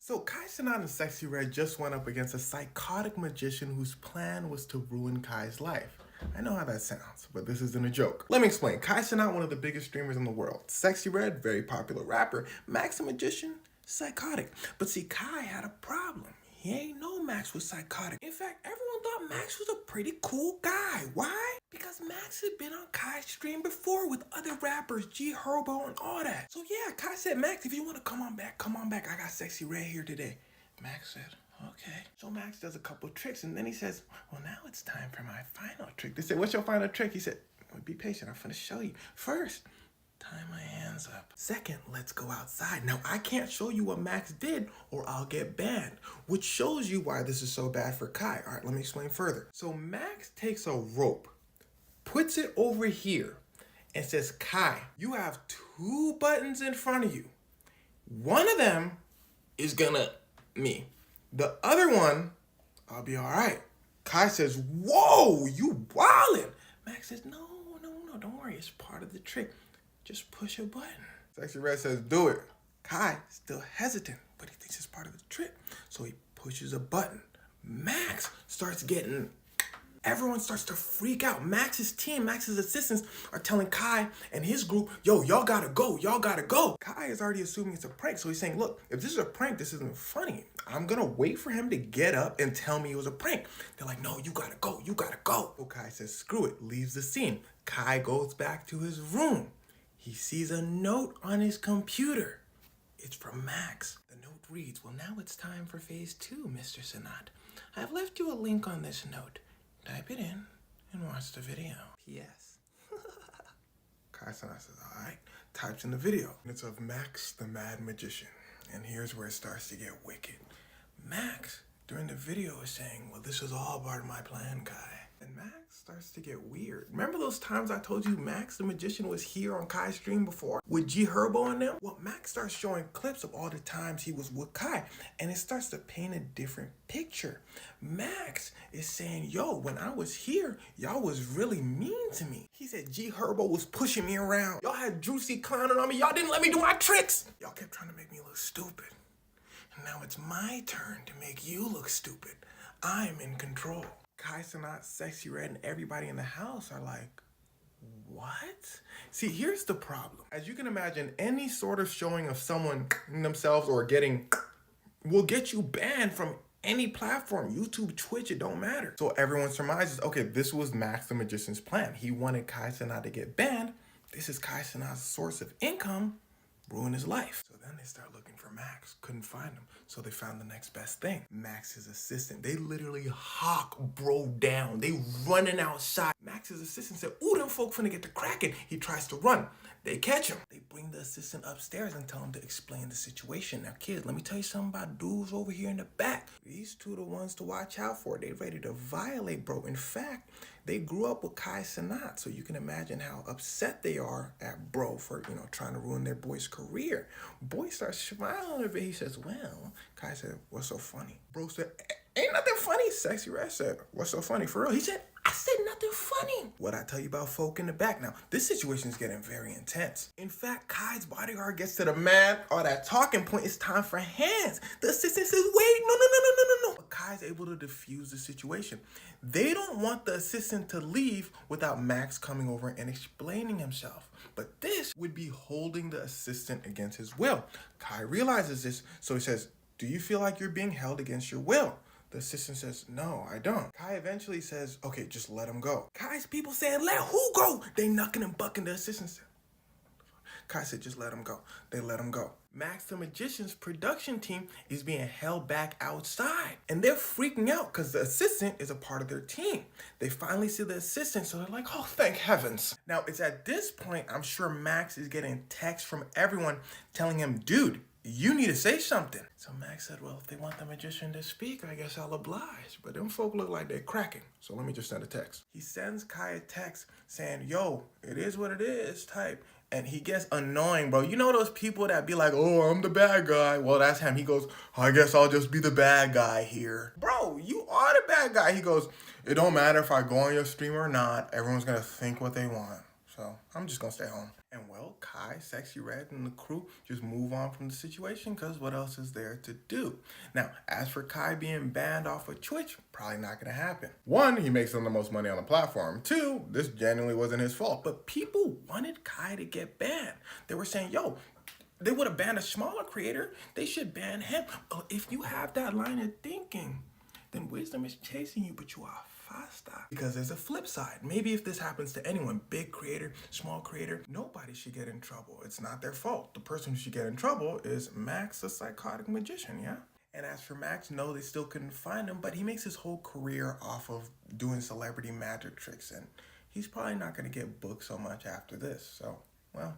So Kai Cenat and Sexy Red just went up against a psychotic magician whose plan was to ruin Kai's life. I know how that sounds, but this isn't a joke. Let me explain. Kai Cenat, one of the biggest streamers in the world. Sexy Red, very popular rapper. Max, the magician, psychotic. But see, Kai had a problem. He ain't know Max was psychotic. In fact, everyone thought Max was a pretty cool guy. Why? Because Max had been on Kai's stream before with other rappers, G Herbo and all that. So yeah, Kai said, Max, if you want to come on back, come on back. I got Sexy Red here today. Max said, okay. So Max does a couple tricks and then he says, well, now it's time for my final trick. They said, what's your final trick? He said, be patient, I'm gonna show you. First, tie my hands up. Second, let's go outside. Now, I can't show you what Max did or I'll get banned, which shows you why this is so bad for Kai. All right, let me explain further. So Max takes a rope, puts it over here, and says, Kai, you have two buttons in front of you. One of them is gonna me. The other one, I'll be all right. Kai says, whoa, you wildin'. Max says, no, don't worry, it's part of the trick. Just push a button. Sexy Red says, do it. Kai still hesitant, but he thinks it's part of the trick. So he pushes a button. Max starts getting, everyone starts to freak out. Max's team, Max's assistants are telling Kai and his group, yo, y'all gotta go, y'all gotta go. Kai is already assuming it's a prank. So he's saying, look, if this is a prank, this isn't funny. I'm gonna wait for him to get up and tell me it was a prank. They're like, no, you gotta go, you gotta go. So Kai says, screw it, leaves the scene. Kai goes back to his room. He sees a note on his computer. It's from Max. The note reads, well, now it's time for phase 2, Mr. Cenat. I've left you a link on this note. Type it in and watch the video. P.S. Kai Cenat says, all right, types in the video. It's of Max, the Mad Magician. And here's where it starts to get wicked. Max, during the video, is saying, well, this is all part of my plan, Kai. And Max starts to get weird. Remember those times I told you Max the magician was here on Kai's stream before with G Herbo and them? Well, Max starts showing clips of all the times he was with Kai and it starts to paint a different picture. Max is saying, yo, when I was here, y'all was really mean to me. He said G Herbo was pushing me around. Y'all had Juicy clowning on me. Y'all didn't let me do my tricks. Y'all kept trying to make me look stupid. And now it's my turn to make you look stupid. I'm in control. Kai Cenat, Sexy Red, and everybody in the house are like, what? See, here's the problem. As you can imagine, any sort of showing of someone themselves or getting will get you banned from any platform, YouTube, Twitch, it don't matter. So everyone surmises, okay, this was Max the Magician's plan. He wanted Kai Cenat to get banned. This is Kai Cenat's source of income. Ruin his life. So then they start looking for Max. Couldn't find him. So they found the next best thing. Max's assistant. They literally hawk bro down. They running outside. Max's assistant said, ooh, them folk finna get to cracking. He tries to run. They catch him. They bring the assistant upstairs and tell him to explain the situation. Now, kids, let me tell you something about dudes over here in the back. These two are the ones to watch out for. They ready to violate, bro. In fact, they grew up with Kai Cenat, so you can imagine how upset they are at bro for, trying to ruin their boy's career. Boy starts smiling a bit. He says, well, Kai said, what's so funny? Bro said, ain't nothing funny. Sexy Red said, what's so funny? For real? He said, I said nothing funny. What'd I tell you about folk in the back? Now, this situation is getting very intense. In fact, Kai's bodyguard gets to the man or that talking point. It's time for hands. The assistant says, wait, no. But Kai's able to defuse the situation. They don't want the assistant to leave without Max coming over and explaining himself. But this would be holding the assistant against his will. Kai realizes this, so he says, do you feel like you're being held against your will? The assistant says, no, I don't. Kai eventually says, okay, just let him go. Kai's people saying, let who go? They knucking and bucking. The assistant said, Kai said, just let him go. They let him go. Max the Magician's production team is being held back outside. And they're freaking out because the assistant is a part of their team. They finally see the assistant, so they're like, oh, thank heavens. Now, it's at this point, I'm sure Max is getting texts from everyone telling him, dude, you need to say something. So Max said, well, if they want the magician to speak, I guess I'll oblige. But them folk look like they're cracking. So let me just send a text. He sends Kai a text saying, yo, it is what it is type. And he gets annoying, bro. You know those people that be like, oh, I'm the bad guy. Well, that's him. He goes, I guess I'll just be the bad guy here. Bro, you are the bad guy. He goes, it don't matter if I go on your stream or not. Everyone's going to think what they want. So I'm just going to stay home. And well, Kai, Sexy Red, and the crew just move on from the situation because what else is there to do? Now, as for Kai being banned off of Twitch, probably not going to happen. One, he makes them the most money on the platform. Two, this genuinely wasn't his fault. But people wanted Kai to get banned. They were saying, yo, they would have banned a smaller creator. They should ban him. If you have that line of thinking, then wisdom is chasing you, but you are faster. Because there's a flip side. Maybe if this happens to anyone, big creator, small creator, nobody should get in trouble. It's not their fault. The person who should get in trouble is Max, the psychotic magician, yeah? And as for Max, no, they still couldn't find him, but he makes his whole career off of doing celebrity magic tricks, and he's probably not going to get booked so much after this. So, well.